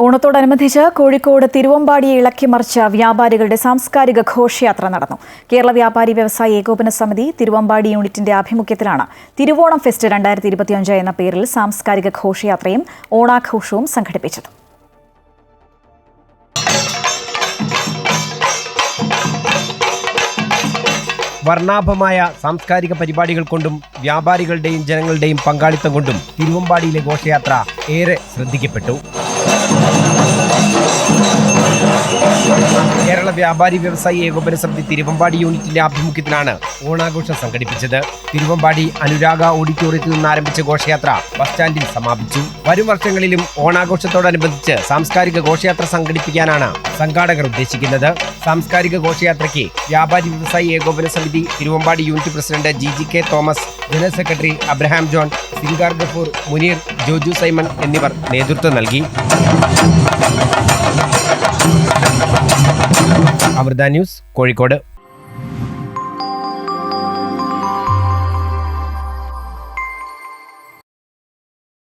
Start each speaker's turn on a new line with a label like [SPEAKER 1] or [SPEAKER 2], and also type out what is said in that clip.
[SPEAKER 1] ഓണത്തോടനുബന്ധിച്ച് കോഴിക്കോട് തിരുവമ്പാടിയെ ഇളക്കിമറിച്ച വ്യാപാരികളുടെ സാംസ്കാരിക ഘോഷയാത്ര നടന്നു. കേരള വ്യാപാരി വ്യവസായി ഏകോപന സമിതി തിരുവമ്പാടി യൂണിറ്റിന്റെ ആഭിമുഖ്യത്തിലാണ് തിരുവോണം ഫെസ്റ്റ് 2025 എന്ന പേരിൽ സാംസ്കാരിക ഘോഷയാത്രയും ഓണാഘോഷവും സംഘടിപ്പിച്ചത്.
[SPEAKER 2] വർണ്ണാഭമായ സാംസ്കാരിക പരിപാടികൾ കൊണ്ടും വ്യാപാരികളുടെയും ജനങ്ങളുടെയും പങ്കാളിത്തം കൊണ്ടും തിരുവമ്പാടിയിലെ ഘോഷയാത്ര ഏറെ ശ്രദ്ധിക്കപ്പെട്ടു. കേരള വ്യാപാരി വ്യവസായി ഏകോപന സമിതി തിരുവമ്പാടി യൂണിറ്റിന്റെ ആഭിമുഖ്യത്തിലാണ് ഓണാഘോഷം സംഘടിപ്പിച്ചത്. തിരുവമ്പാടി അനുരാഗ ഓഡിറ്റോറിയത്തിൽ നിന്ന് ആരംഭിച്ച ഘോഷയാത്ര ബസ് സ്റ്റാൻഡിൽ സമാപിച്ചു. വരും വർഷങ്ങളിലും ഓണാഘോഷത്തോടനുബന്ധിച്ച് സാംസ്കാരിക ഘോഷയാത്ര സംഘടിപ്പിക്കാനാണ് സംഘാടകർ ഉദ്ദേശിക്കുന്നത്. സാംസ്കാരിക ഘോഷയാത്രയ്ക്ക് വ്യാപാരി Vyavasayi Ekopana Samithi Thiruvambady unit president GGK Thomas, general secretary Abraham John, Singar Gafoor, Muneer, Joju Simon എന്നിവർ നേതൃത്വം നൽകി. അമൃത ന്യൂസ്, കോഴിക്കോട്.